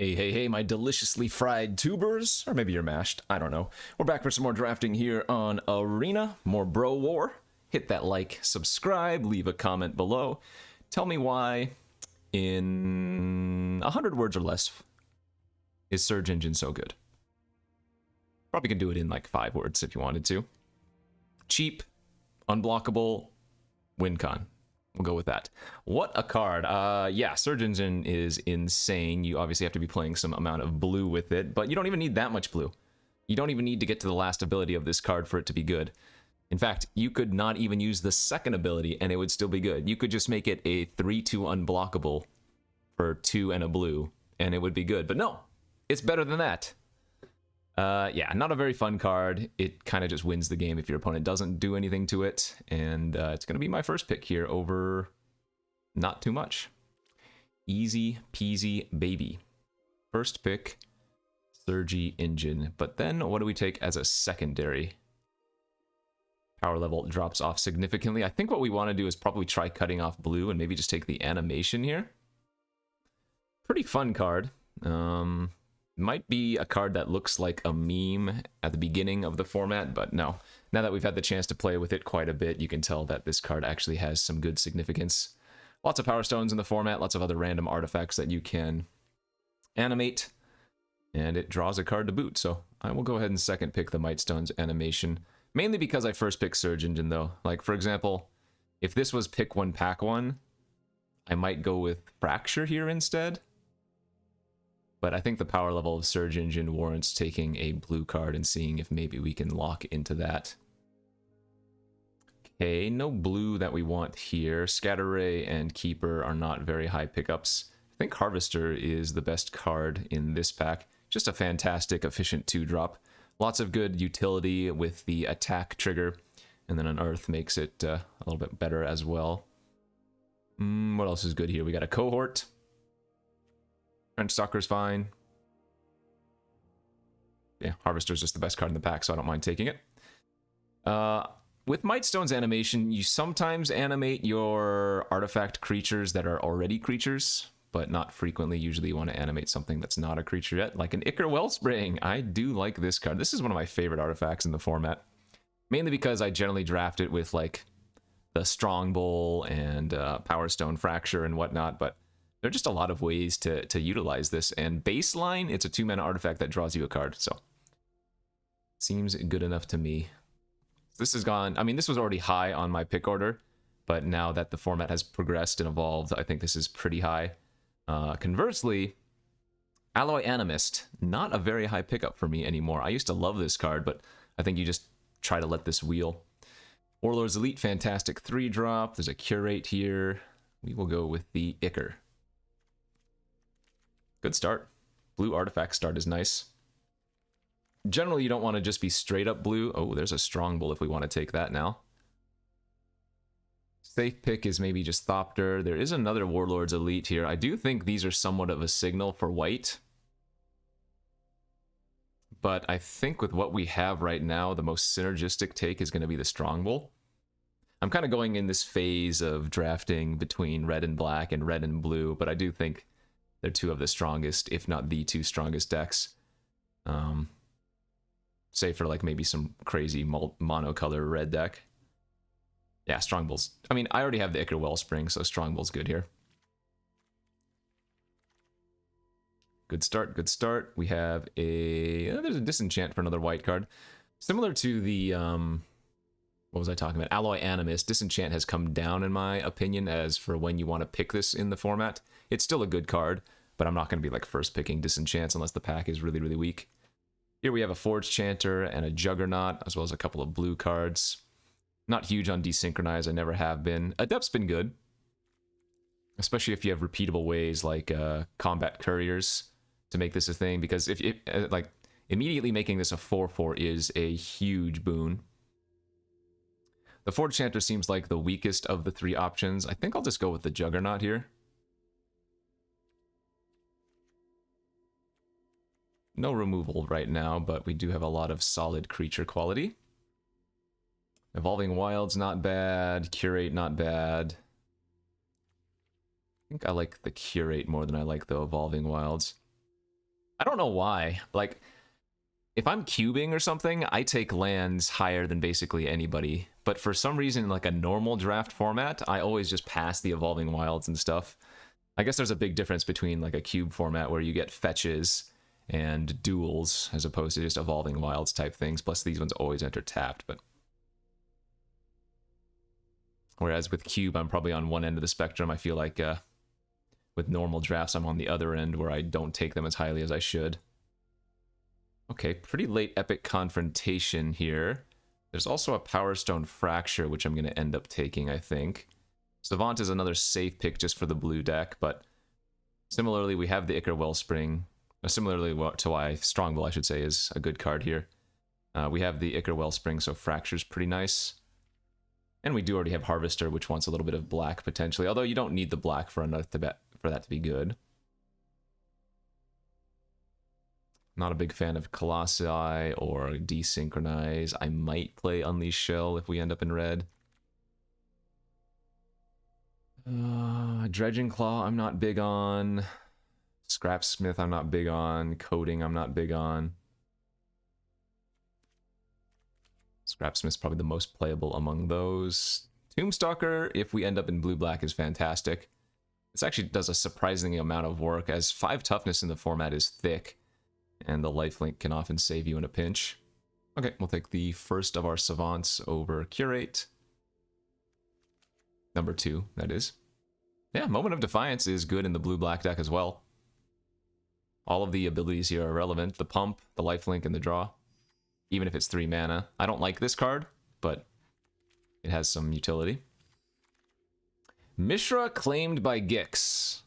Hey, hey, hey, my deliciously fried tubers, or maybe you're mashed, I don't know. We're back for some more drafting here on Arena, more bro war. Hit that like, subscribe, leave a comment below. Tell me why, in 100 words or less, is Surge Engine so good? Probably can do it in like 5 words if you wanted to. Cheap, unblockable, win con. We'll go with that. What a card. Yeah, Surge Engine is insane. You obviously have to be playing some amount of blue with it, but you don't even need that much blue. You don't even need to get to the last ability of this card for it to be good. In fact, you could not even use the second ability and it would still be good. You could just make it a 3-2 unblockable for 2 and a blue, and it would be good. But no, it's better than that. Yeah, not a very fun card. It kind of just wins the game if your opponent doesn't do anything to it. And it's going to be my first pick here over not too much. Easy peasy baby. First pick, Surgy Engine. But then what do we take as a secondary? Power level drops off significantly. I think what we want to do is probably try cutting off blue and maybe just take the animation here. Pretty fun card. Might be a card that looks like a meme at the beginning of the format, but no. Now that we've had the chance to play with it quite a bit, you can tell that this card actually has some good significance. Lots of Power Stones in the format, lots of other random artifacts that you can animate, and it draws a card to boot, so I will go ahead and second pick the Might Stones animation, mainly because I first picked Surge Engine, though. Like, for example, if this was pick 1, pack 1, I might go with Fracture here instead. But I think the power level of Surge Engine warrants taking a blue card and seeing if maybe we can lock into that. Okay, no blue that we want here. Scatter Ray and Keeper are not very high pickups. I think Harvester is the best card in this pack. Just a fantastic, efficient 2-drop. Lots of good utility with the attack trigger. And then Unearth makes it a little bit better as well. What else is good here? We got a Cohort. Trench Stalker's fine. Yeah, Harvester's just the best card in the pack, so I don't mind taking it. With Might Stone's animation, you sometimes animate your artifact creatures that are already creatures, but not frequently. Usually you want to animate something that's not a creature yet, like an Ichor Wellspring. I do like this card. This is one of my favorite artifacts in the format, mainly because I generally draft it with like the Strong Bowl and Power Stone Fracture and whatnot, but there are just a lot of ways to utilize this, and baseline, it's a 2-mana artifact that draws you a card, so seems good enough to me. This has gone, I mean, this was already high on my pick order, but now that the format has progressed and evolved, I think this is pretty high. Conversely, Alloy Animist, not a very high pickup for me anymore. I used to love this card, but I think you just try to let this wheel. Warlord's Elite, fantastic 3-drop. There's a Curate here. We will go with the Ichor. Good start. Blue artifact start is nice. Generally, you don't want to just be straight up blue. Oh, there's a Strong Bull if we want to take that now. Safe pick is maybe just Thopter. There is another Warlord's Elite here. I do think these are somewhat of a signal for white. But I think with what we have right now, the most synergistic take is going to be the Strong Bull. I'm kind of going in this phase of drafting between red and black and red and blue, but I do think they're 2 of the strongest, if not the 2 strongest decks. Save for like maybe some crazy monocolor red deck. Yeah, Strong Bull's... I mean, I already have the Ichor Wellspring, so Strong Bull's good here. Good start, good start. We have a... there's a Disenchant for another white card. Similar to the... what was I talking about? Alloy Animist. Disenchant has come down, in my opinion, as for when you want to pick this in the format. It's still a good card, but I'm not going to be like first picking Disenchants unless the pack is really, really weak. Here we have a Forge Chanter and a Juggernaut, as well as a couple of blue cards. Not huge on Desynchronize, I never have been. Adept's been good, especially if you have repeatable ways like Combat Couriers to make this a thing, because if like immediately making this a 4/4 is a huge boon. The Forge Chanter seems like the weakest of the 3 options. I think I'll just go with the Juggernaut here. No removal right now, but we do have a lot of solid creature quality. Evolving Wild's not bad. Curate not bad. I think I like the Curate more than I like the Evolving Wilds. I don't know why. Like, if I'm cubing or something, I take lands higher than basically anybody. But for some reason, like a normal draft format, I always just pass the Evolving Wilds and stuff. I guess there's a big difference between like a cube format where you get fetches and duels as opposed to just Evolving Wilds type things. Plus these ones always enter tapped, but whereas with cube, I'm probably on one end of the spectrum. I feel like with normal drafts, I'm on the other end where I don't take them as highly as I should. Okay, pretty late epic confrontation here. There's also a Power Stone Fracture, which I'm going to end up taking, I think. Savant is another safe pick just for the blue deck, but similarly, we have the Ichor Wellspring. Similarly to why Strongbow, I should say, is a good card here. We have the Ichor Wellspring, so Fracture's pretty nice. And we do already have Harvester, which wants a little bit of black, potentially. Although you don't need the black for that to be good. Not a big fan of Colossi or Desynchronize. I might play Unleash Shell if we end up in red. Dredging Claw, I'm not big on. Scrapsmith, I'm not big on. Coding, I'm not big on. Scrapsmith's probably the most playable among those. Tombstalker, if we end up in blue-black, is fantastic. This actually does a surprising amount of work, as 5 toughness in the format is thick, and the lifelink can often save you in a pinch. Okay, we'll take the first of our Savants over Curate. Number 2, that is. Yeah, Moment of Defiance is good in the blue-black deck as well. All of the abilities here are relevant. The Pump, the lifelink, and the Draw. Even if it's 3 mana. I don't like this card, but it has some utility. Mishra claimed by Gix.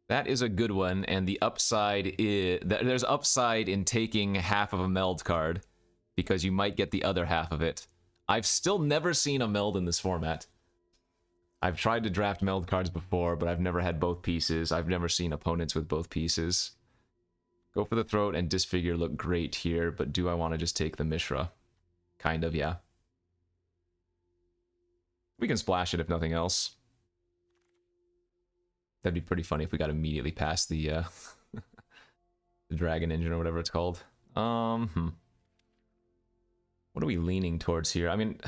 That is a good one, and the upside is... There's upside in taking half of a meld card, because you might get the other half of it. I've still never seen a meld in this format. I've tried to draft meld cards before, but I've never had both pieces. I've never seen opponents with both pieces. Go for the Throat and Disfigure look great here, but do I want to just take the Mishra? Kind of, yeah. We can splash it if nothing else. That'd be pretty funny if we got immediately past the, the Dragon Engine or whatever it's called. What are we leaning towards here? I mean,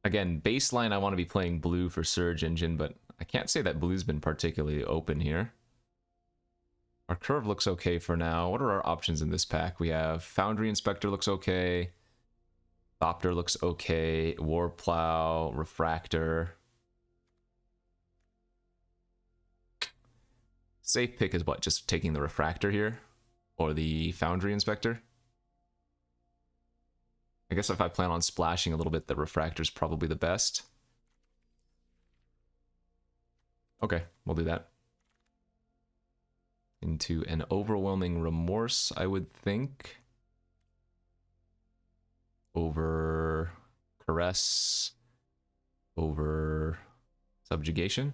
again, baseline I want to be playing blue for Surge Engine, but I can't say that blue's been particularly open here. Our curve looks okay for now. What are our options in this pack? We have Foundry Inspector looks okay. Thopter looks okay. Warplow, Refractor. Safe pick is what? Just taking the Refractor here? Or the Foundry Inspector? I guess if I plan on splashing a little bit, the Refractor's probably the best. Okay, we'll do that. Into an Overwhelming Remorse, I would think. Over Caress. Over Subjugation.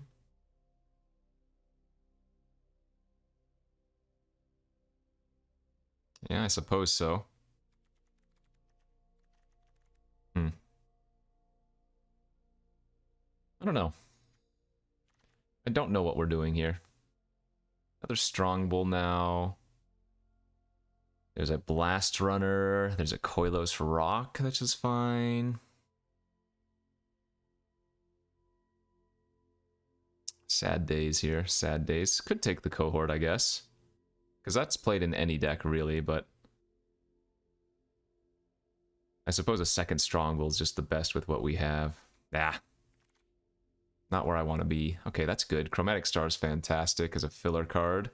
Yeah, I suppose so. I don't know. I don't know what we're doing here. Another Strongbow now. There's a Blast Runner. There's a Koilos Rock, that's just fine. Sad days here. Sad days. Could take the Cohort, I guess. Because that's played in any deck, really, but... I suppose a second Strongbow is just the best with what we have. Ah. Not where I want to be. Okay, that's good. Chromatic Star is fantastic as a filler card.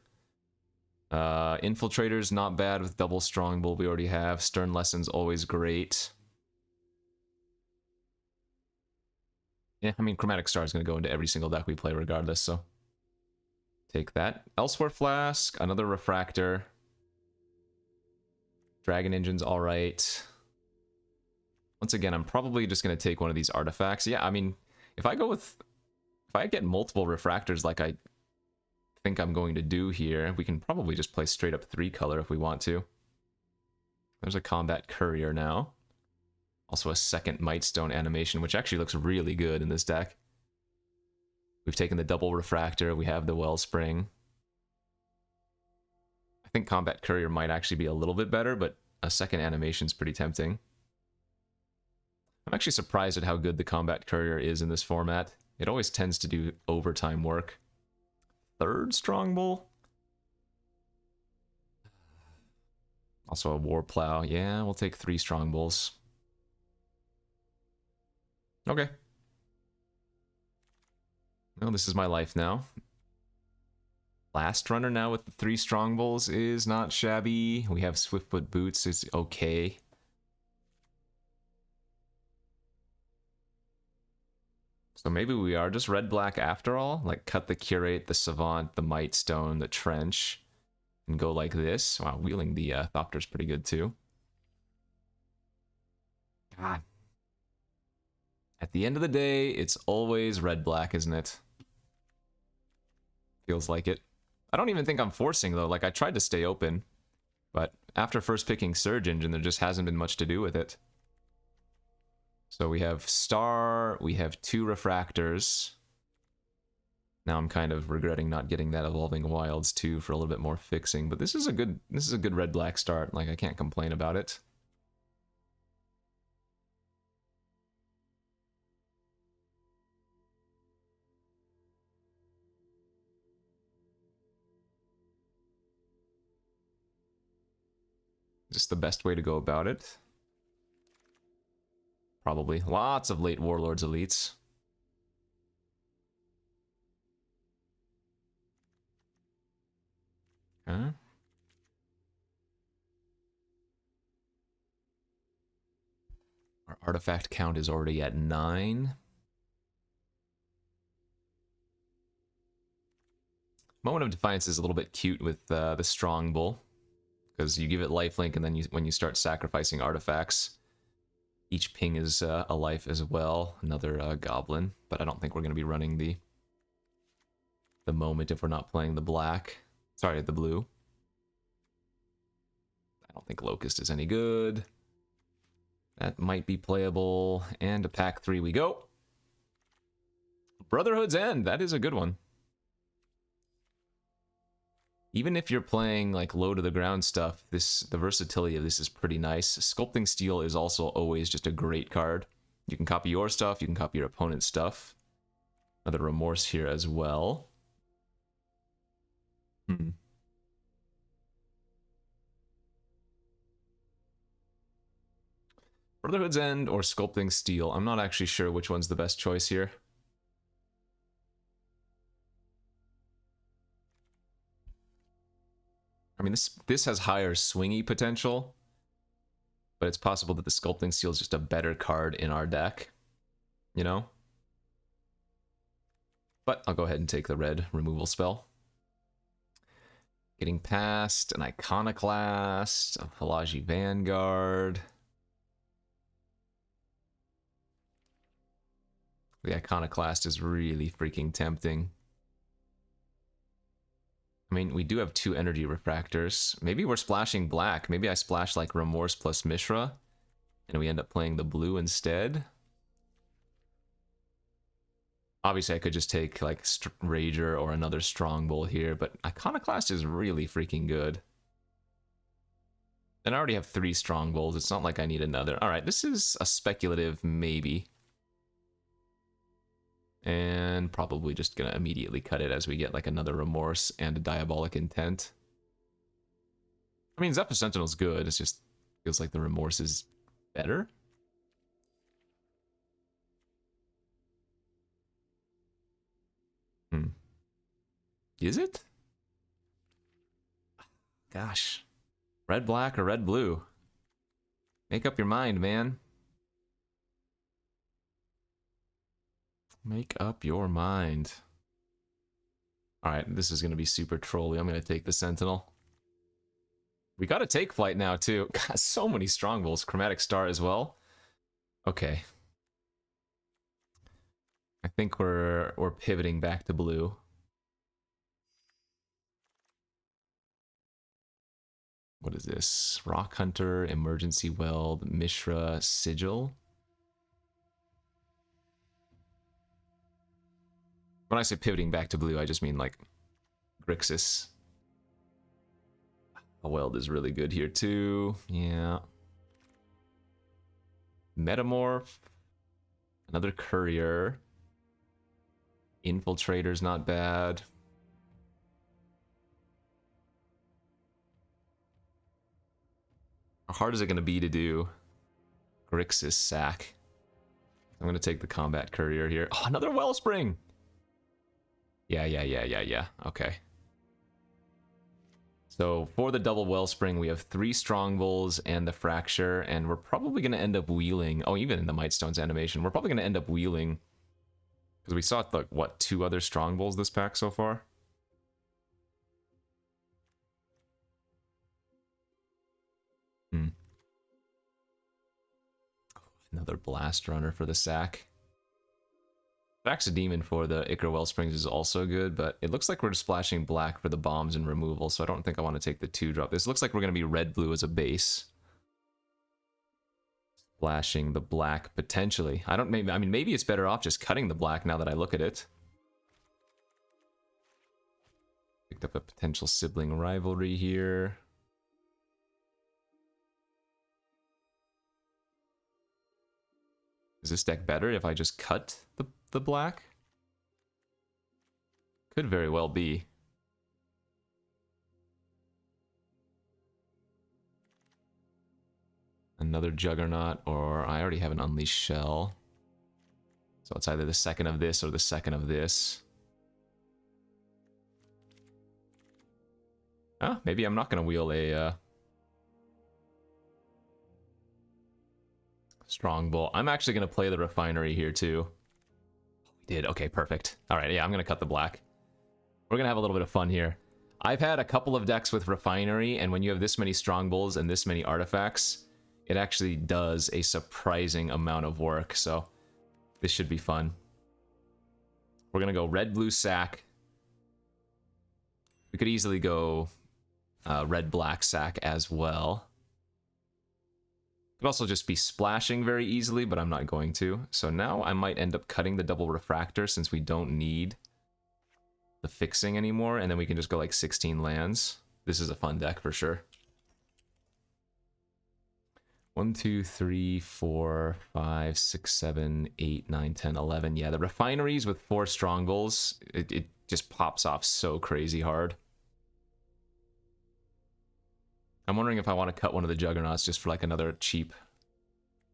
Infiltrator's not bad with double Strongbow we already have. Stern Lesson's always great. Yeah, I mean, Chromatic Star is going to go into every single deck we play regardless, so... Take that. Elsewhere Flask, another Refractor. Dragon Engine's alright. Once again, I'm probably just going to take one of these artifacts. Yeah, I mean, if I get multiple Refractors like I think I'm going to do here, we can probably just play straight up 3-color if we want to. There's a Combat Courier now. Also a second Mightstone animation, which actually looks really good in this deck. We've taken the double refractor. We have the wellspring. I think Combat Courier might actually be a little bit better, but a second animation's pretty tempting. I'm actually surprised at how good the Combat Courier is in this format. It always tends to do overtime work. Third Strongbow? Also a War Plow. Yeah, we'll take 3 Strongbowls. Okay. Well, this is my life now. Last runner now with the 3 Strongbowls is not shabby. We have Swiftfoot Boots, is okay. So maybe we are just red-black after all? Like, cut the Curate, the Savant, the Mightstone, the Trench, and go like this. Wow, wheeling the Thopter's pretty good too. God. At the end of the day, it's always red-black, isn't it? Feels like it. I don't even think I'm forcing, though. Like, I tried to stay open, but after first picking Surge Engine, there just hasn't been much to do with it. So we have Star, we have 2 Refractors. Now I'm kind of regretting not getting that Evolving Wilds too for a little bit more fixing, but this is a good red-black start. Like, I can't complain about it. Just the best way to go about it. Probably. Lots of late Warlords elites. Okay. Our artifact count is already at 9. Moment of Defiance is a little bit cute with the Strong Bull, because you give it lifelink, and then when you start sacrificing artifacts, each ping is a life as well. Another goblin, but I don't think we're going to be running the moment if we're not playing the black. Sorry, the blue. I don't think Locust is any good. That might be playable. And to pack 3 we go. Brotherhood's End, that is a good one. Even if you're playing like low to the ground stuff, the versatility of this is pretty nice. Sculpting Steel is also always just a great card. You can copy your stuff, you can copy your opponent's stuff. Another Remorse here as well. Brotherhood's End or Sculpting Steel. I'm not actually sure which one's the best choice here. I mean, this has higher swingy potential, but it's possible that the Sculpting Steel is just a better card in our deck, you know? But I'll go ahead and take the red removal spell. Getting past an Iconoclast, a Pelagi Vanguard. The Iconoclast is really freaking tempting. I mean, we do have 2 energy refractors. Maybe we're splashing black. Maybe I splash like Remorse plus Mishra, and we end up playing the blue instead. Obviously, I could just take like Rager or another Strongbow here, but Iconoclast is really freaking good. And I already have 3 Strongbows. It's not like I need another. All right, this is a speculative maybe. And probably just gonna immediately cut it as we get like another Remorse and a Diabolic Intent. I mean, Zephyr Sentinel's good. It just feels like the Remorse is better. Is it? Gosh. Red black or red blue? Make up your mind, man. Make up your mind. Alright, this is going to be super trolly. I'm going to take the Sentinel. We got to take flight now, too. God, so many Strongbolts. Chromatic Star as well. Okay. I think we're pivoting back to blue. What is this? Rock Hunter, Emergency Weld, Mishra, Sigil. When I say pivoting back to blue, I just mean like Grixis. A Weld is really good here too. Yeah. Metamorph. Another Courier. Infiltrator's not bad. How hard is it going to be to do Grixis sack? I'm going to take the Combat Courier here. Oh, another Wellspring! Yeah. Okay. So for the double Wellspring, we have 3 Strongbulls and the Fracture, and we're probably going to end up wheeling. Oh, even in the Mightstone's animation, we're probably going to end up wheeling. Because we saw, like, what, 2 other Strongbulls this pack so far? Another Blast Runner for the sack. Demon for the Ichor Wellsprings is also good, but it looks like we're splashing black for the bombs and removal, so I don't think I want to take the 2-drop. This looks like we're going to be red-blue as a base. Splashing the black, potentially. I mean, maybe it's better off just cutting the black now that I look at it. Picked up a potential sibling rivalry here. Is this deck better if I just cut the black? Could very well be. Another Juggernaut, or I already have an Unleashed Shell. So it's either the second of this or the second of this. Ah, maybe I'm not going to wheel a Strong Bull. I'm actually going to play the Refinery here too. We did. Okay, perfect. All right, yeah, I'm going to cut the black. We're going to have a little bit of fun here. I've had a couple of decks with Refinery, and when you have this many Strong Bulls and this many artifacts, it actually does a surprising amount of work, so this should be fun. We're going to go red-blue sack. We could easily go red-black sack as well. Could also just be splashing very easily, but I'm not going to. So now I might end up cutting the double refractor since we don't need the fixing anymore, and then we can just go like 16 lands. This is a fun deck for sure. 1, 2, 3, 4, 5, 6, 7, 8, 9, 10, 11. Yeah, the Refineries with 4 Strongbulls, it just pops off so crazy hard. I'm wondering if I want to cut one of the Juggernauts just for like another cheap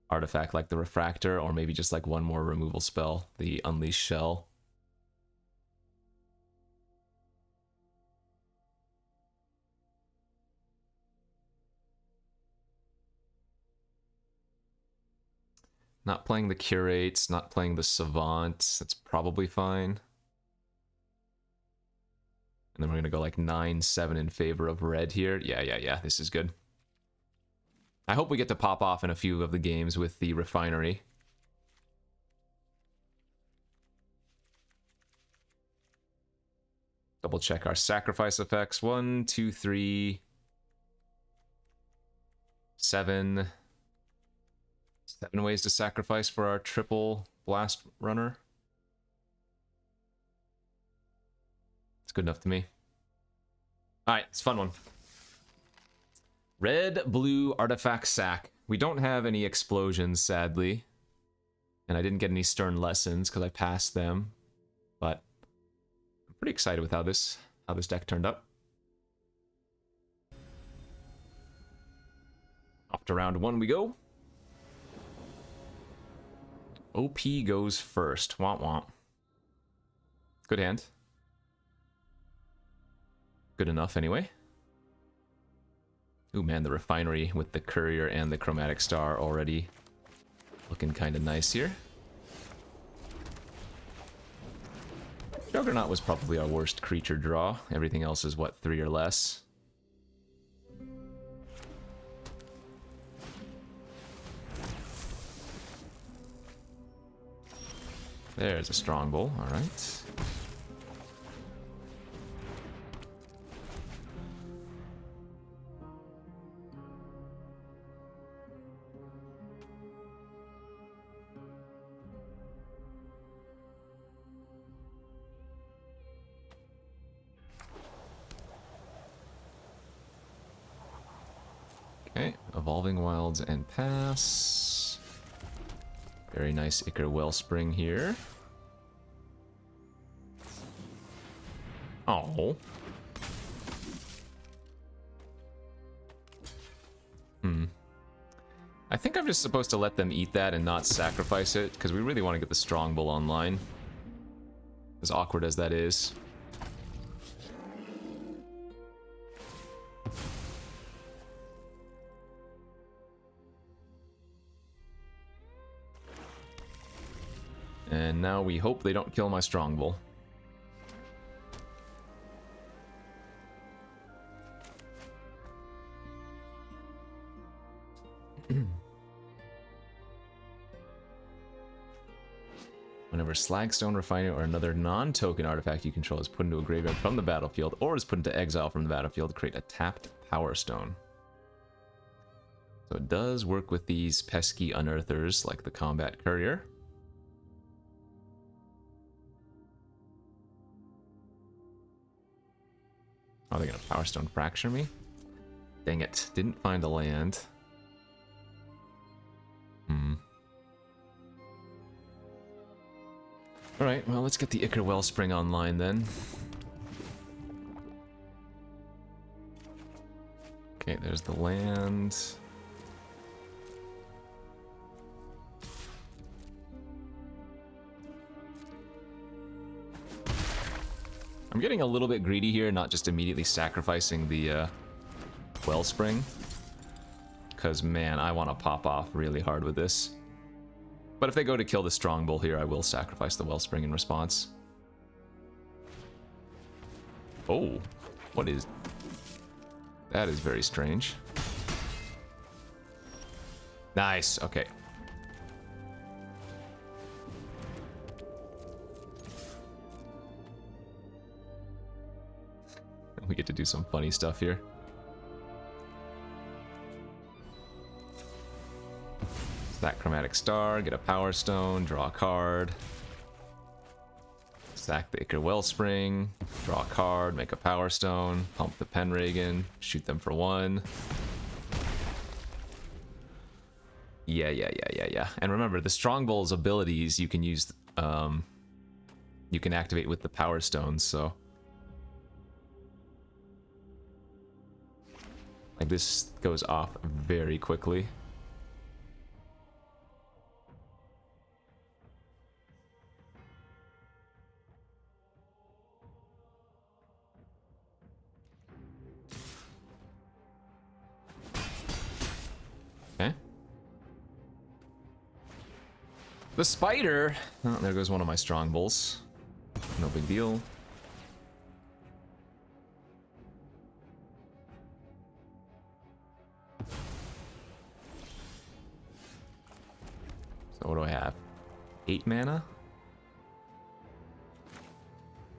artifact like the Refractor, or maybe just like one more removal spell, the Unleashed Shell. Not playing the Curates, not playing the Savant, that's probably fine. And then we're going to go like 9-7 in favor of red here. Yeah, this is good. I hope we get to pop off in a few of the games with the Refinery. Double check our sacrifice effects. 1, 2, 3, 7. 7 ways to sacrifice for our triple blast runner. It's good enough to me. Alright, it's a fun one. Red, blue, artifact sack. We don't have any explosions, sadly. And I didn't get any stern lessons because I passed them. But I'm pretty excited with how this deck turned up. Off to round 1 we go. OP goes first. Womp womp. Good hand. Good enough, anyway. Ooh, man, the Refinery with the Courier and the Chromatic Star already looking kind of nice here. Juggernaut was probably our worst creature draw. Everything else is, what, 3 or less? There's a Strong Bull, alright. Okay, Evolving Wilds and pass. Very nice Ichor Wellspring here. Oh. I think I'm just supposed to let them eat that and not sacrifice it, because we really want to get the Strong Bull online. As awkward as that is. And now we hope they don't kill my Strong Bull. Whenever Slagstone, Refinery, or another non-token artifact you control is put into a graveyard from the battlefield, or is put into exile from the battlefield, create a tapped Power Stone. So it does work with these pesky unearthers, like the Combat Courier. Oh, they're gonna Power Stone Fracture me? Dang it, didn't find a land. Alright, well, let's get the Ichor Wellspring online then. Okay, there's the land. I'm getting a little bit greedy here, not just immediately sacrificing the Wellspring. Because, man, I want to pop off really hard with this. But if they go to kill the Strong Bull here, I will sacrifice the Wellspring in response. Oh, what is... That is very strange. Nice, okay. We get to do some funny stuff here. That Chromatic Star, get a Power Stone, draw a card. Sack the Ichor Wellspring, draw a card, make a Power Stone, pump the Pendragon, shoot them for 1. Yeah. And remember, the Strong Bull's abilities you can use, you can activate with the Power Stones, so... Like, this goes off very quickly. Okay. The spider! Oh, there goes one of my Strong Bulls. No big deal. So what do I have? 8 mana?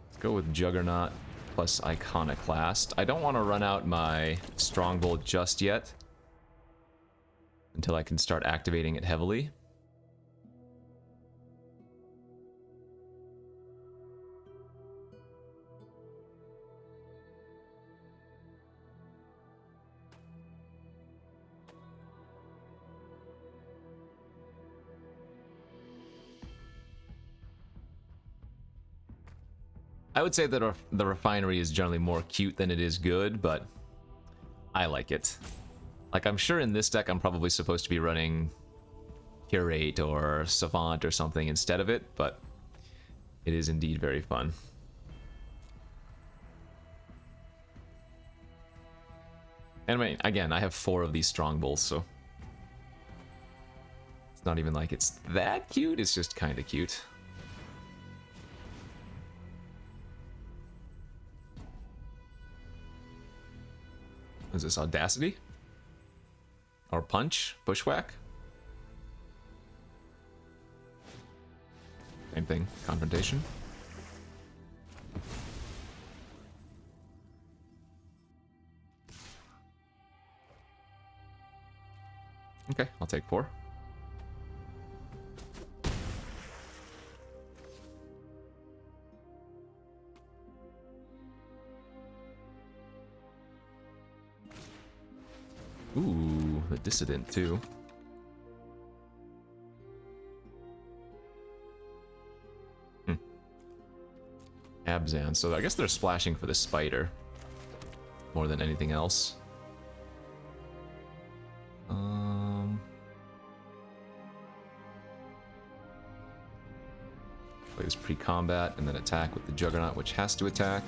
Let's go with Juggernaut plus Iconoclast. I don't want to run out my Strong Bull just yet. Until I can start activating it heavily. I would say that the Refinery is generally more cute than it is good, but I like it. Like, I'm sure in this deck I'm probably supposed to be running Curate or Savant or something instead of it, but it is indeed very fun. And I mean, again, I have 4 of these Strong Bulls, so... It's not even like it's that cute, it's just kind of cute. Is this Audacity? Or Punch? Bushwhack? Same thing. Confrontation. Okay, I'll take 4. Ooh, the Dissident too. Abzan, so I guess they're splashing for the spider more than anything else. Play this pre-combat and then attack with the Juggernaut, which has to attack.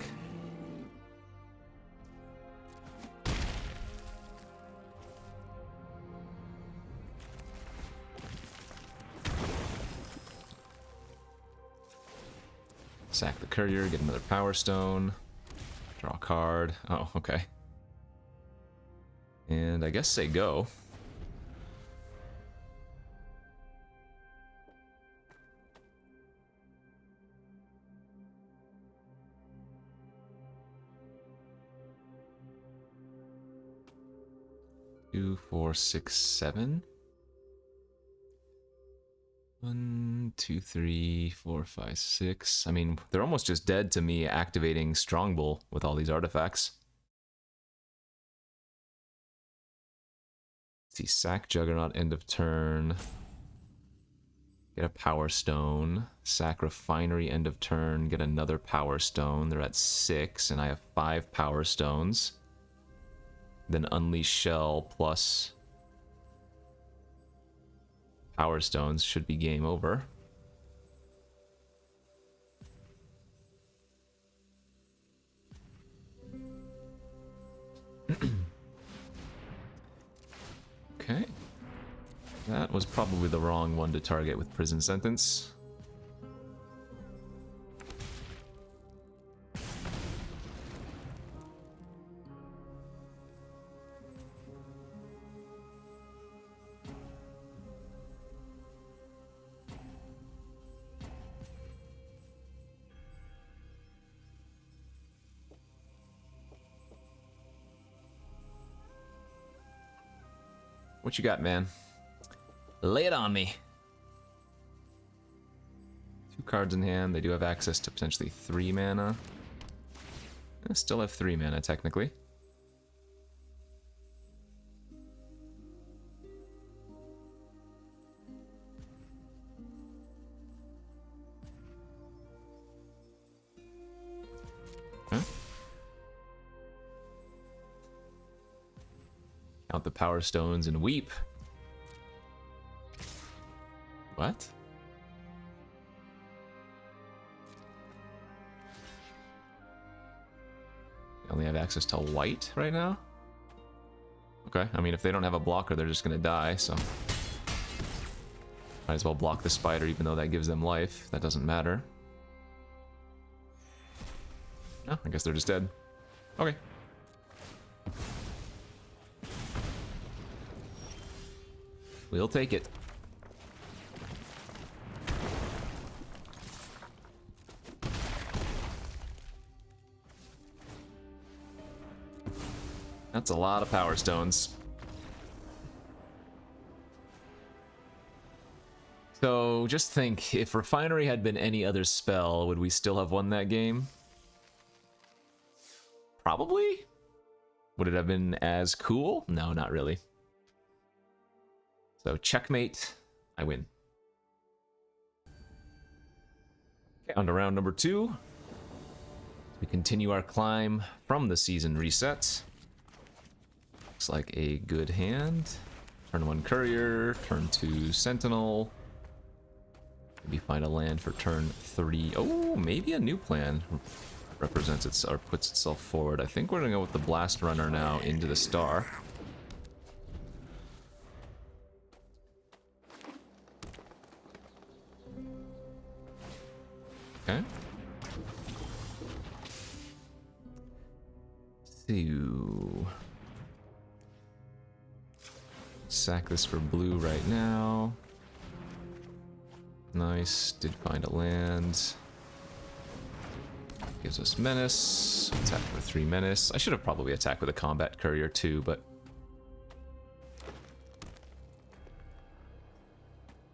Sack the Courier, get another Power Stone. Draw a card. Oh, okay. And I guess say go. Two, 4, 6, 7. 1, 2, 3, 4, 5, 6. I mean, they're almost just dead to me activating Strongbull with all these artifacts. Let's see, sack Juggernaut end of turn. Get a Power Stone. Sack Refinery end of turn. Get another Power Stone. They're at 6, and I have 5 Power Stones. Then Unleash Shell plus Power Stones should be game over. Okay. That was probably the wrong one to target with Prison Sentence. What you got, man? Lay it on me. 2 cards in hand. They do have access to potentially 3 mana. I still have 3 mana, technically. Huh? Count the Power Stones and weep. What? They only have access to white right now? Okay, I mean, if they don't have a blocker, they're just gonna die, so... Might as well block the spider, even though that gives them life. That doesn't matter. No, I guess they're just dead. Okay. We'll take it. That's a lot of Power Stones. So, just think, if Refinery had been any other spell, would we still have won that game? Probably? Would it have been as cool? No, not really. So, checkmate, I win. Okay, on to round number 2. We continue our climb from the season reset. Looks like a good hand. Turn 1 Courier, turn 2 Sentinel. Maybe find a land for turn 3. Oh, maybe a new plan represents it or puts itself forward. I think we're gonna go with the Blast Runner now into the Star. Okay. So, sack this for blue right now. Nice. Did find a land. Gives us menace. Attack for 3 menace. I should have probably attacked with a combat courier too, but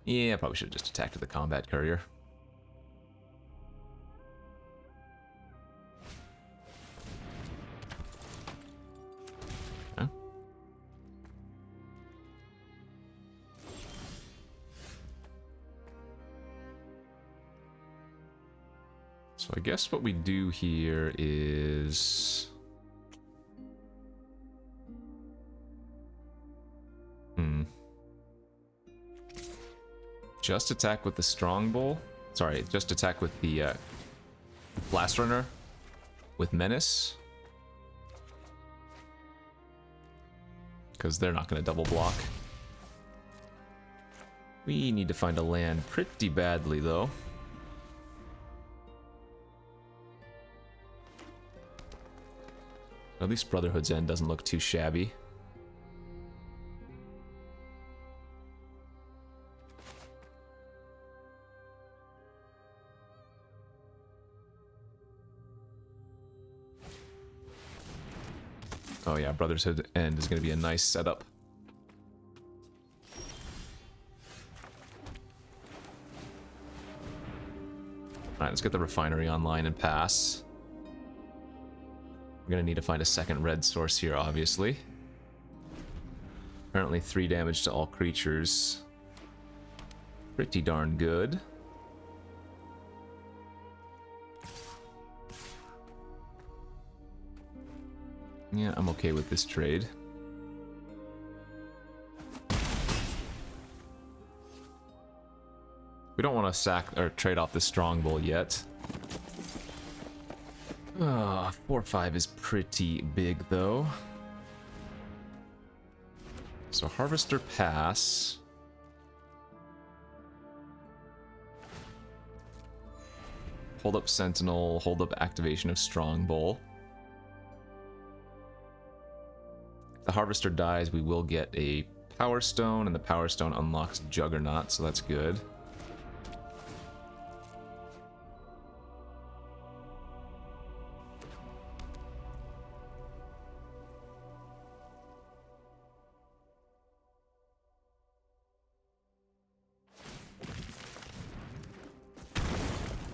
yeah, I probably should have just attacked with a combat courier. So I guess what we do here is... Just attack with the Strongbow. Sorry, just attack with the Blast Runner with Menace. Because they're not going to double block. We need to find a land pretty badly, though. At least Brotherhood's End doesn't look too shabby. Oh yeah, Brotherhood's End is going to be a nice setup. Alright, let's get the refinery online and pass. We're going to need to find a second red source here, obviously. Apparently 3 damage to all creatures. Pretty darn good. Yeah, I'm okay with this trade. We don't want to sack or trade off the Strongbow yet. 4-5 is pretty big, though. So Harvester pass. Hold up Sentinel, hold up activation of Strongbow. If the Harvester dies, we will get a Power Stone, and the Power Stone unlocks Juggernaut, so that's good.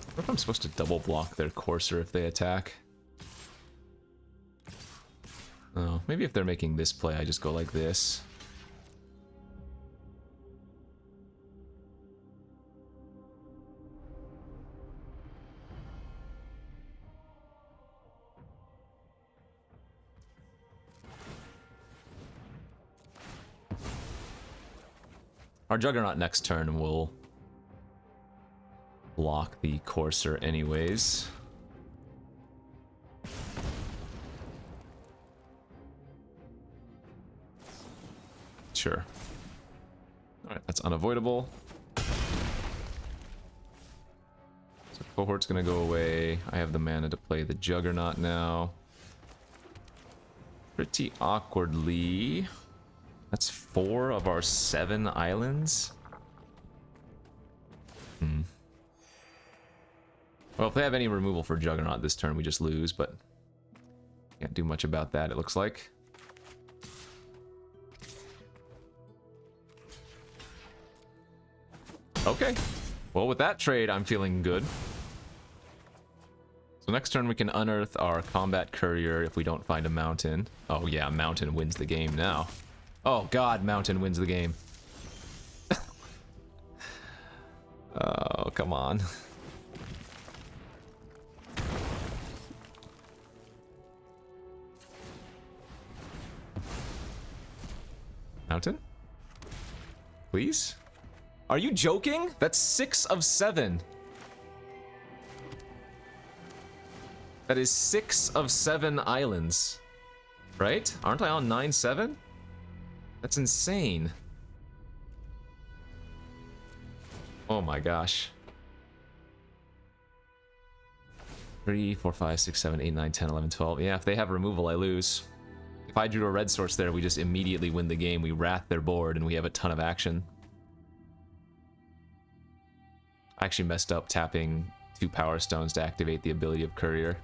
I wonder if I'm supposed to double block their Courser if they attack. Oh, maybe if they're making this play, I just go like this. Our Juggernaut next turn will block the Courser anyways. Sure. Alright, that's unavoidable. So Cohort's gonna go away. I have the mana to play the Juggernaut now. Pretty awkwardly. That's 4 of our 7 islands. Well, if they have any removal for Juggernaut this turn, we just lose, but can't do much about that, it looks like. Okay. Well, with that trade, I'm feeling good. So next turn we can unearth our Combat Courier if we don't find a Mountain. Oh yeah, Mountain wins the game now. Oh god, Mountain wins the game. Oh, come on. Mountain? Please? Are you joking? That's 6 of 7. That is 6 of 7 islands. Right? Aren't I on 9-7? That's insane. Oh my gosh. 3, 4, 5, 6, 7, 8, 9, 10, 11, 12. Yeah, if they have removal, I lose. If I drew a red source there, we just immediately win the game. We wrath their board, and we have a ton of action. I actually messed up tapping 2 Power Stones to activate the ability of Courier.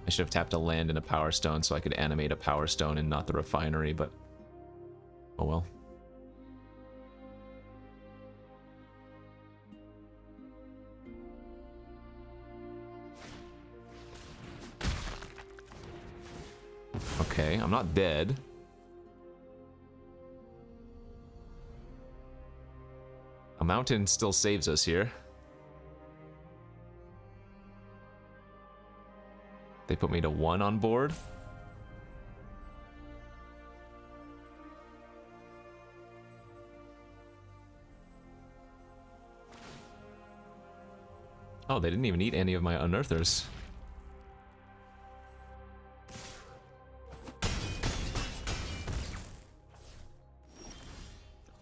I should have tapped a land and a Power Stone so I could animate a Power Stone and not the Refinery, but... oh well. Okay, I'm not dead. A Mountain still saves us here. They put me to 1 on board. Oh, they didn't even eat any of my unearthers.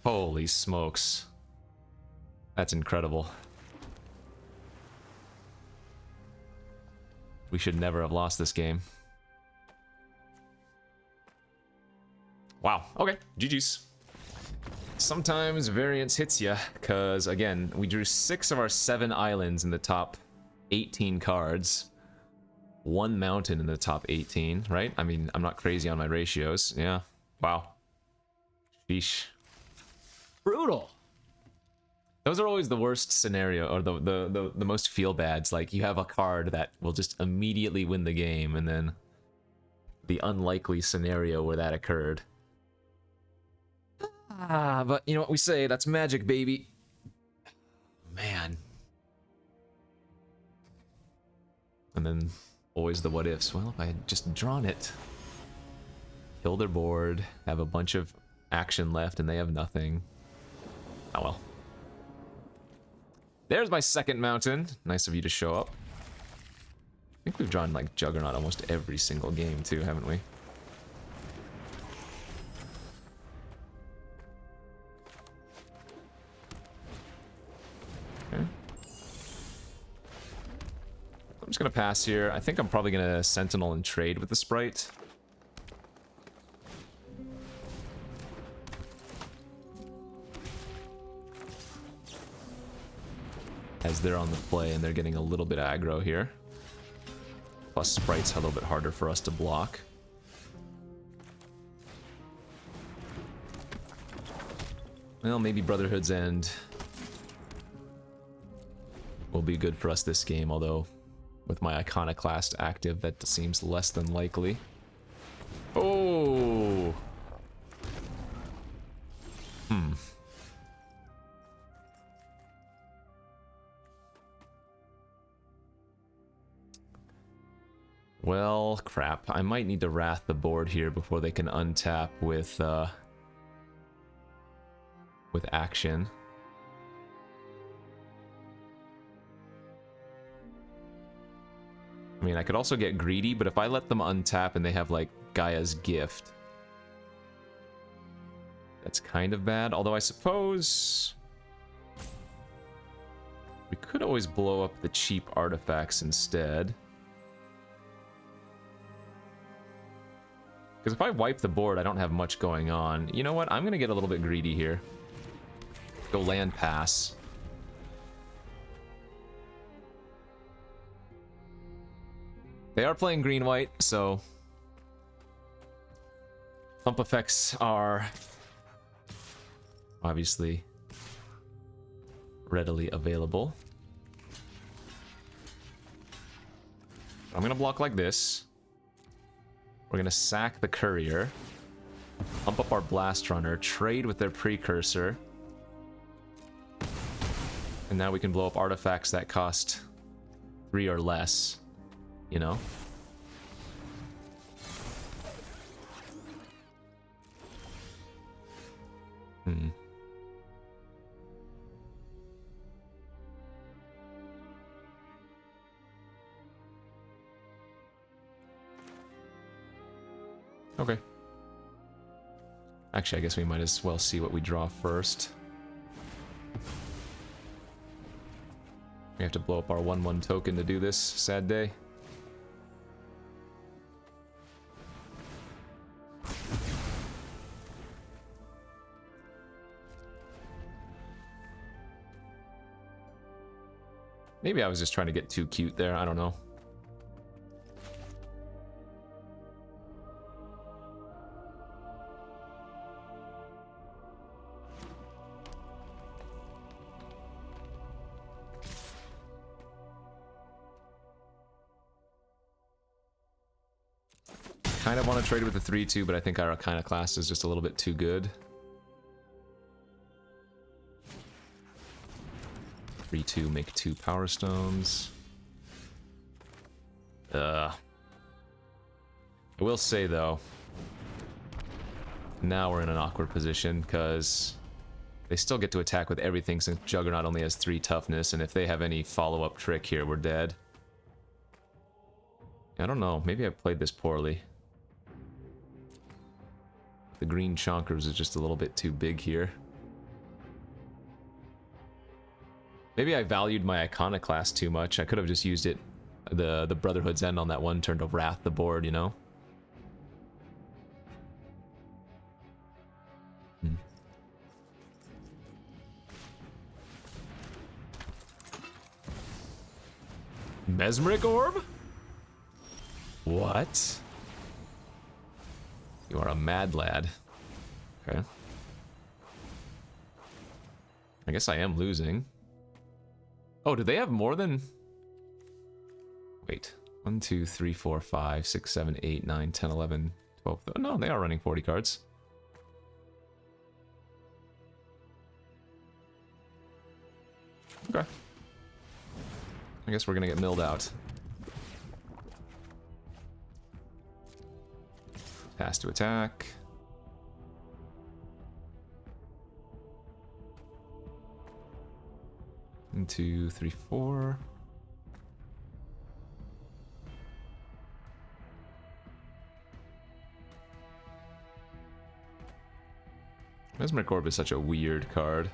Holy smokes. That's incredible. We should never have lost this game. Wow. Okay. GG's. Sometimes variance hits ya, because, again, we drew 6 of our 7 islands in the top 18 cards. 1 mountain in the top 18, right? I mean, I'm not crazy on my ratios. Yeah. Wow. Sheesh. Brutal. Those are always the worst scenario, or the most feel-bads. Like, you have a card that will just immediately win the game, and then the unlikely scenario where that occurred. Ah, but you know what we say, that's magic, baby. Man. And then always the what ifs. Well, if I had just drawn it. Kill their board, have a bunch of action left, and they have nothing. Oh well. There's my second mountain. Nice of you to show up. I think we've drawn like Juggernaut almost every single game too, haven't we? Okay. I'm just gonna pass here. I think I'm probably gonna Sentinel and trade with the Sprite. As they're on the play and they're getting a little bit aggro here. Plus Sprite's a little bit harder for us to block. Well, maybe Brotherhood's End will be good for us this game, although with my Iconoclast active, that seems less than likely. Oh! Well, crap. I might need to Wrath the board here before they can untap with action. I mean, I could also get greedy, but if I let them untap and they have, like, Gaia's Gift, that's kind of bad. Although I suppose we could always blow up the cheap artifacts instead. Because if I wipe the board, I don't have much going on. You know what? I'm going to get a little bit greedy here. Go land pass. They are playing green-white, so thump effects are obviously readily available. I'm going to block like this. We're going to sack the Courier, pump up our Blast Runner, trade with their Precursor, and now we can blow up artifacts that cost 3 or less, you know? Okay. Actually, I guess we might as well see what we draw first. We have to blow up our 1/1 token to do this. Sad day. Maybe I was just trying to get too cute there. I don't know. Kind of want to trade with the 3/2, but I think our Iconoclast is just a little bit too good. 3/2 make 2 Power Stones. I will say, though, now we're in an awkward position, because they still get to attack with everything since Juggernaut only has 3 toughness, and if they have any follow-up trick here, we're dead. I don't know, maybe I played this poorly. The green chonkers is just a little bit too big here. Maybe I valued my Iconoclast too much. I could have just used it, the Brotherhood's End on that one turn to wrath the board, you know? Mesmeric Orb? What? You are a mad lad. Okay. I guess I am losing. Oh, do they have more than... Wait. 1, 2, 3, 4, 5, 6, 7, 8, 9, 10, 11, 12... No, they are running 40 cards. Okay. I guess we're gonna get milled out. Pass to attack. One, 2, 3, 4. Mesmeric Orb is such a weird card.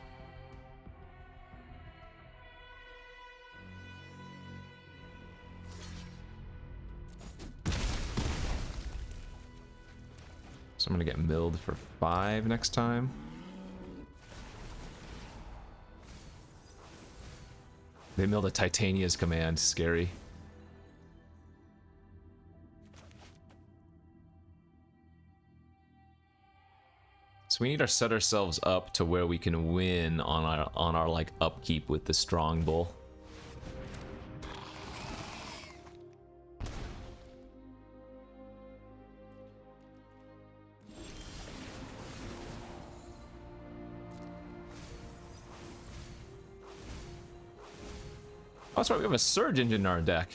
So I'm gonna get milled for 5 next time. They milled a Titania's Command. Scary. So we need to set ourselves up to where we can win on our like upkeep with the Strong Bull. Oh, that's right, we have a Surge Engine in our deck.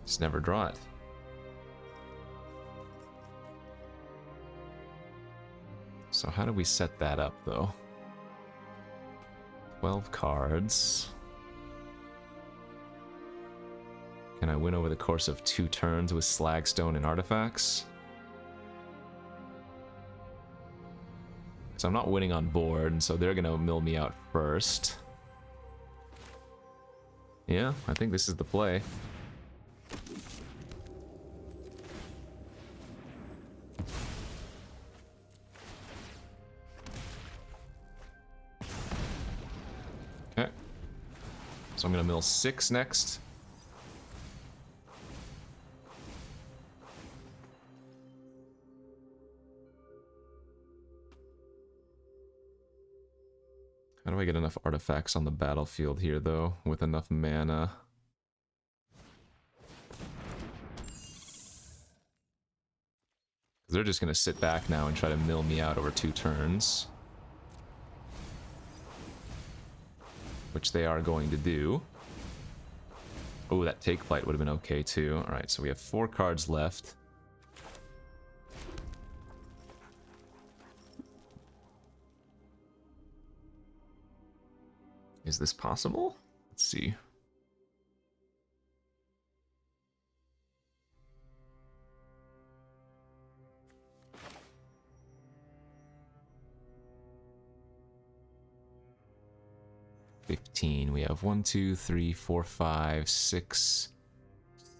Just never draw it. So how do we set that up, though? 12 cards. Can I win over the course of 2 turns with Slagstone and artifacts? So I'm not winning on board, and so they're gonna mill me out first. Yeah, I think this is the play. Okay. So I'm gonna mill 6 next. How do I get enough artifacts on the battlefield here, though, with enough mana? They're just gonna sit back now and try to mill me out over 2 turns. Which they are going to do. Oh, that Take Flight would have been okay, too. Alright, so we have 4 cards left. Is this possible? Let's see. We have 1, 2, 3, 4, 5, 6,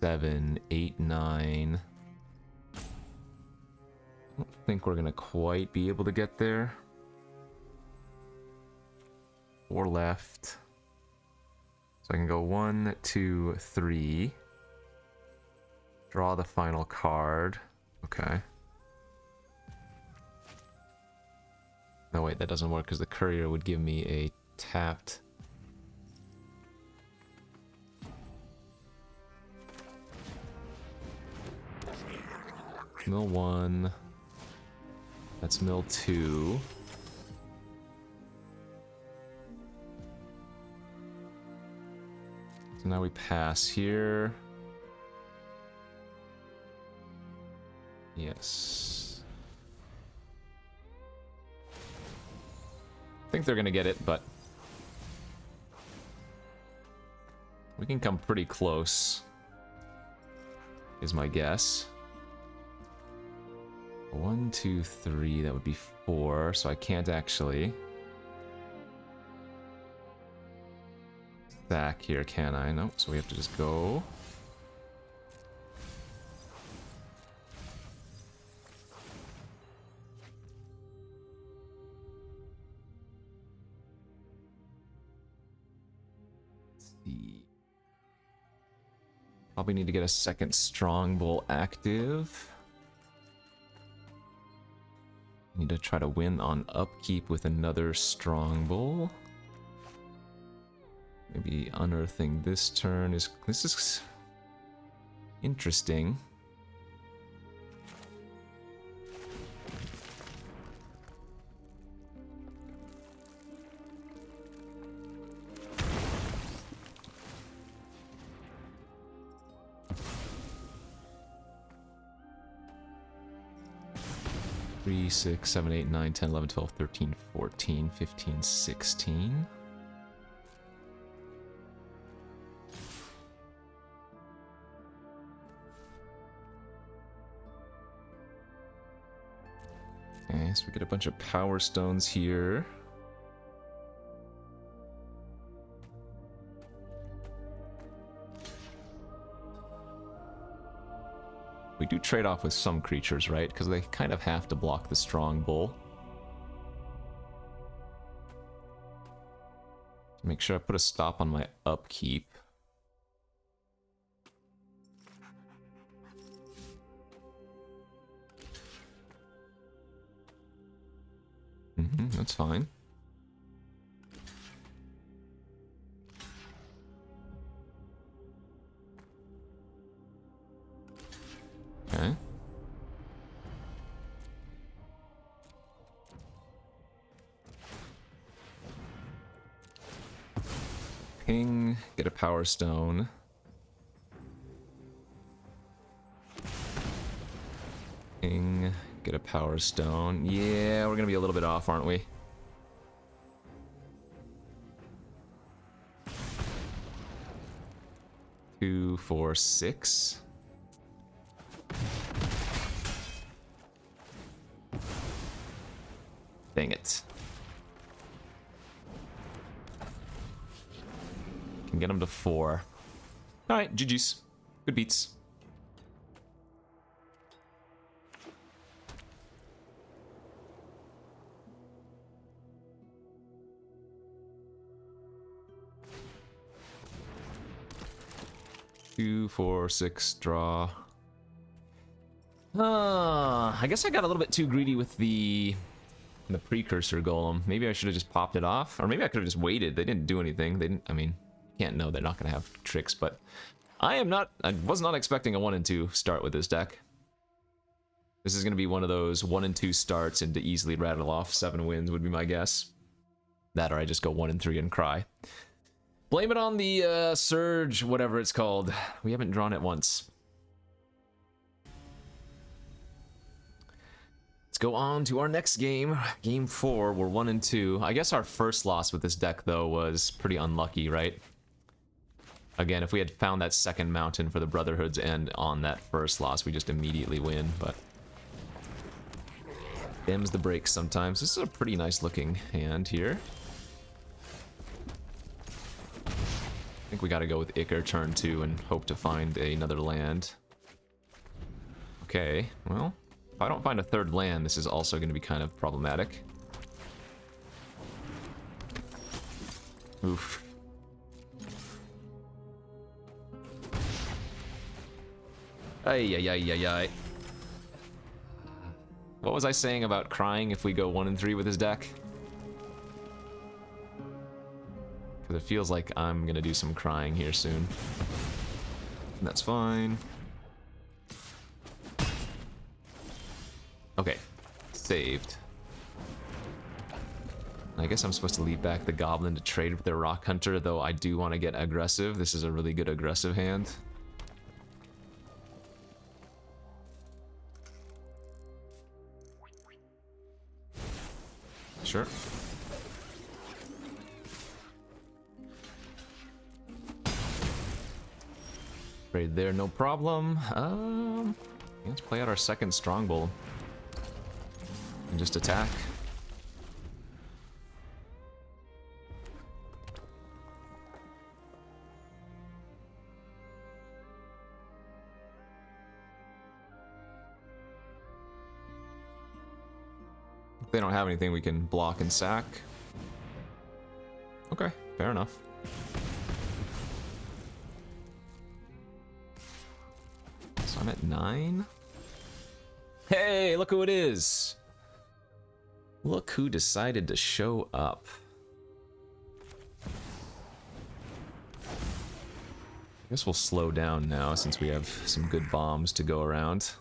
7, 8, 9. I don't think we're gonna quite be able to get there. 4 left. So I can go 1, 2, 3. Draw the final card. Okay. No, wait, that doesn't work because the courier would give me a tapped. Mill 1. That's mill 2. So now we pass here. Yes. I think they're gonna get it, but we can come pretty close, is my guess. 1, 2, 3, that would be 4, so I can't actually stack here, can I? Nope, so we have to just go. Let's see. Probably need to get a second Strongbow active. Need to try to win on upkeep with another Strongbow. Maybe unearthing this turn is... This is interesting. Three, 6, 7, 8, 9, 10, 11, 12, 13, 14, 15, 16. Okay, so we get a bunch of power stones here. We do trade off with some creatures, right? Because they kind of have to block the strong bull. Make sure I put a stop on my upkeep. That's fine. Okay. Ping, get a power stone. Ping, get a power stone. Yeah, we're gonna be a little bit off, aren't we? Two, 4, 6. Dang it. Can get him to 4. Alright, GG's. Good beats. Two, 4, 6, draw. I guess I got a little bit too greedy with the precursor golem. Maybe I should have just popped it off, or maybe I could have just waited. They didn't do anything. They didn't. I mean, you can't know they're not gonna have tricks, but I was not expecting a 1 and 2 start with this deck. This is gonna be one of those 1 and 2 starts, and to easily rattle off 7 wins would be my guess. That, or I just go 1 and 3 and cry. Blame it on the surge, whatever it's called. We haven't drawn it once. Let's go on to our next game. Game 4, we're 1 and 2. I guess our first loss with this deck, though, was pretty unlucky, right? Again, if we had found that second mountain for the Brotherhood's End on that first loss, we just immediately win, but... them's the breaks sometimes. This is a pretty nice looking hand here. I think we gotta go with Icar turn 2 and hope to find another land. Okay, well, if I don't find a third land, this is also going to be kind of problematic. Oof. Ay, ay, ay, ay, ay. What was I saying about crying if we go 1 and 3 with his deck? Because it feels like I'm gonna do some crying here soon. And that's fine. Okay, saved. I guess I'm supposed to leave back the Goblin to trade with their Rock Hunter, though I do want to get aggressive. This is a really good aggressive hand. Sure. Trade there, no problem. Let's play out our second Strongbow. And just attack. If they don't have anything, we can block and sack. Okay, fair enough. So I'm at 9. Hey, look who it is! Look who decided to show up. I guess we'll slow down now since we have some good bombs to go around.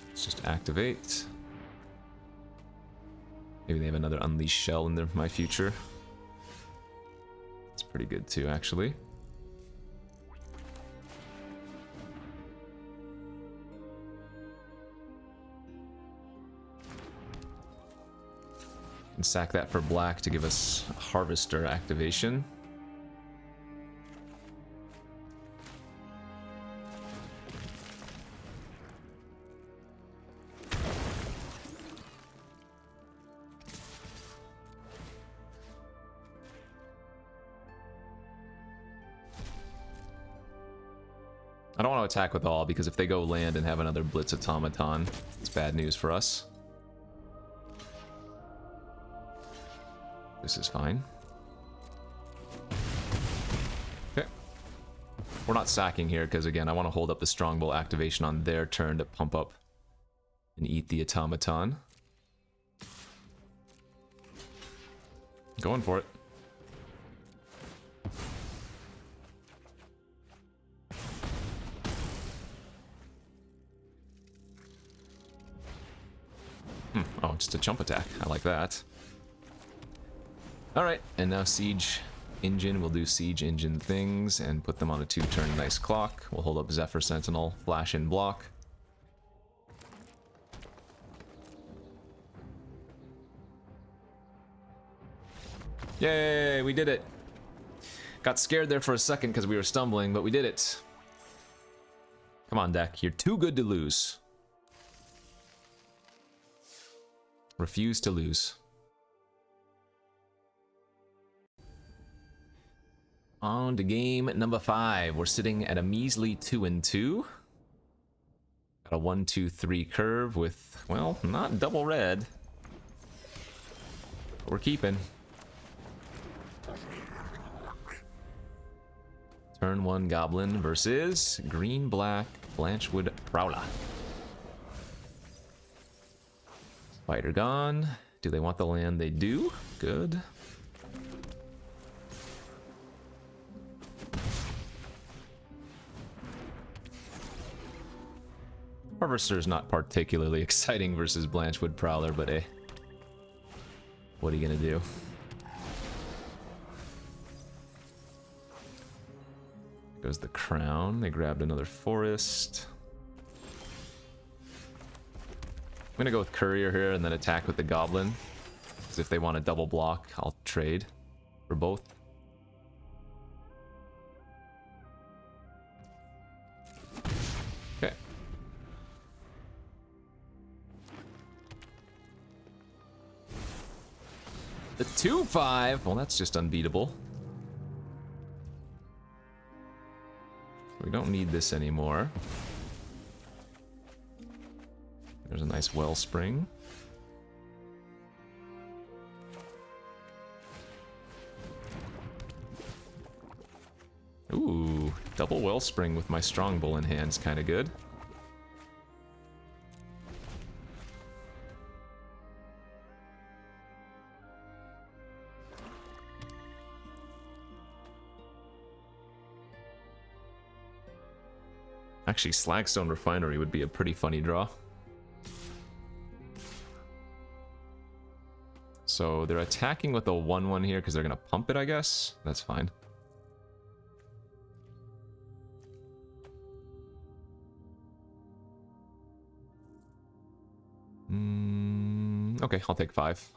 Let's just activate. Maybe they have another Unleashed Shell in my future. It's pretty good too, actually. And sack that for black to give us Harvester activation. I don't want to attack with all, because if they go land and have another Blitz Automaton, it's bad news for us. This is fine. Okay. We're not sacking here, because again, I want to hold up the Strongbow activation on their turn to pump up and eat the Automaton. Going for it. Oh, just a chump attack. I like that. Alright, and now Siege Engine will do Siege Engine things and put them on a 2-turn nice clock. We'll hold up Zephyr Sentinel, flash in block. Yay, we did it! Got scared there for a second because we were stumbling, but we did it. Come on, deck. You're too good to lose. Refuse to lose. On to game number 5. We're sitting at a measly 2-2. Got a 1-2-3 curve with, well, not double red. But we're keeping. Turn 1 Goblin versus green-black Blanchwood Prowler. Spider gone. Do they want the land? They do. Good. Harvester's not particularly exciting versus Blanchwood Prowler, but hey. What are you gonna do? Goes the crown. They grabbed another forest. I'm gonna go with Courier here and then attack with the Goblin. Because if they want a double block, I'll trade for both. Okay. The 2-5. Well, that's just unbeatable. We don't need this anymore. There's a nice Wellspring. Ooh, double Wellspring with my Strongbow in hand's kind of good. Actually, Slagstone Refinery would be a pretty funny draw. So they're attacking with a 1-1 here because they're going to pump it, I guess. That's fine. Okay, I'll take 5.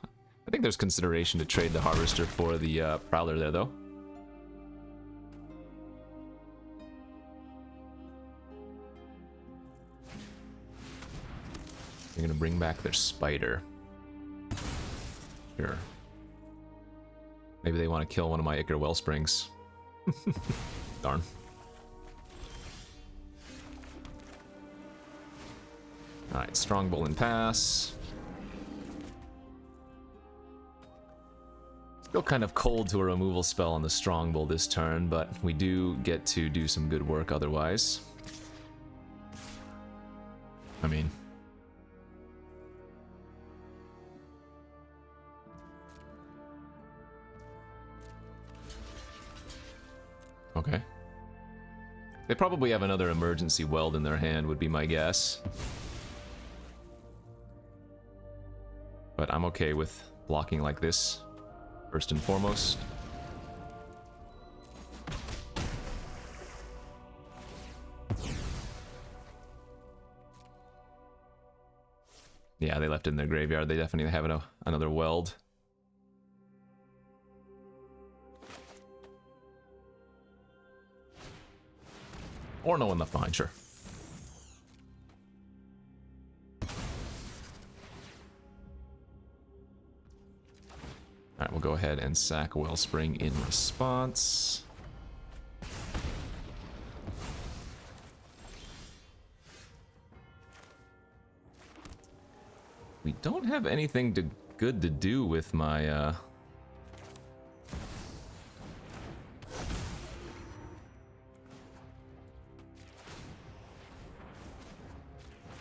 I think there's consideration to trade the Harvester for the Prowler there, though. They're gonna bring back their Spider. Sure. Maybe they want to kill one of my Ichor Wellsprings. Darn. Alright, Strongbow and pass. Still kind of cold to a removal spell on the Strongbow this turn, but we do get to do some good work otherwise. I mean... Okay. They probably have another emergency weld in their hand, would be my guess. But I'm okay with blocking like this, first and foremost. Yeah, they left it in their graveyard. They definitely have another weld. Or no one left behind, sure. Alright, we'll go ahead and sack Wellspring in response. We don't have anything good to do with my,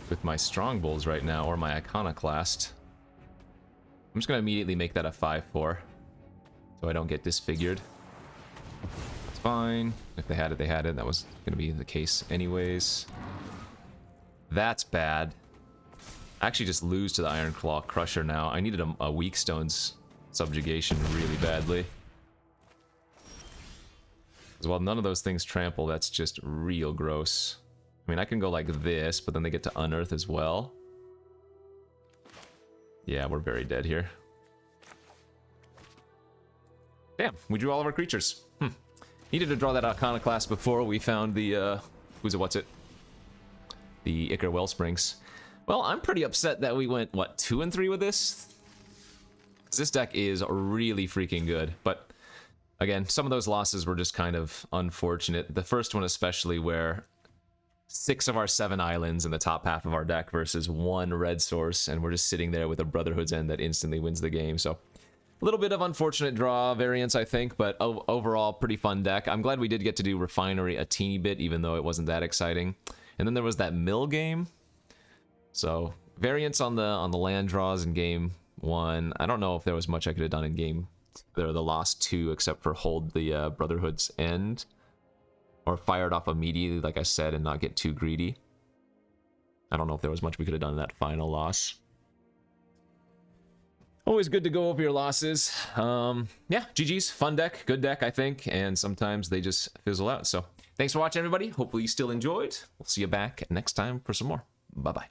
with my Strongbolts right now, or my Iconoclast. I'm just gonna immediately make that a 5/4, so I don't get disfigured. That's fine. If they had it, they had it. That was gonna be the case anyways. That's bad. I actually just lose to the Iron Claw Crusher now. I needed a Weak Stone's Subjugation really badly. Because while none of those things trample, that's just real gross. I mean, I can go like this, but then they get to Unearth as well. Yeah, we're very dead here. Damn, we drew all of our creatures. Needed to draw that Iconoclast before we found the, what's it? The Ichor Wellsprings. Well, I'm pretty upset that we went, what, 2 and 3 with this? This deck is really freaking good, but again, some of those losses were just kind of unfortunate. The first one especially, where 6 of our 7 islands in the top half of our deck versus 1 red source, and we're just sitting there with a Brotherhood's End that instantly wins the game. So a little bit of unfortunate draw variance, I think, but overall pretty fun deck. I'm glad we did get to do Refinery a teeny bit, even though it wasn't that exciting. And then there was that mill game. So variance on the land draws in game 1. I don't know if there was much I could have done in game the last 2, except for hold the Brotherhood's End. Or fired off immediately, like I said, and not get too greedy. I don't know if there was much we could have done in that final loss. Always good to go over your losses. Yeah, GG's. Fun deck. Good deck, I think. And sometimes they just fizzle out. So thanks for watching, everybody. Hopefully you still enjoyed. We'll see you back next time for some more. Bye-bye.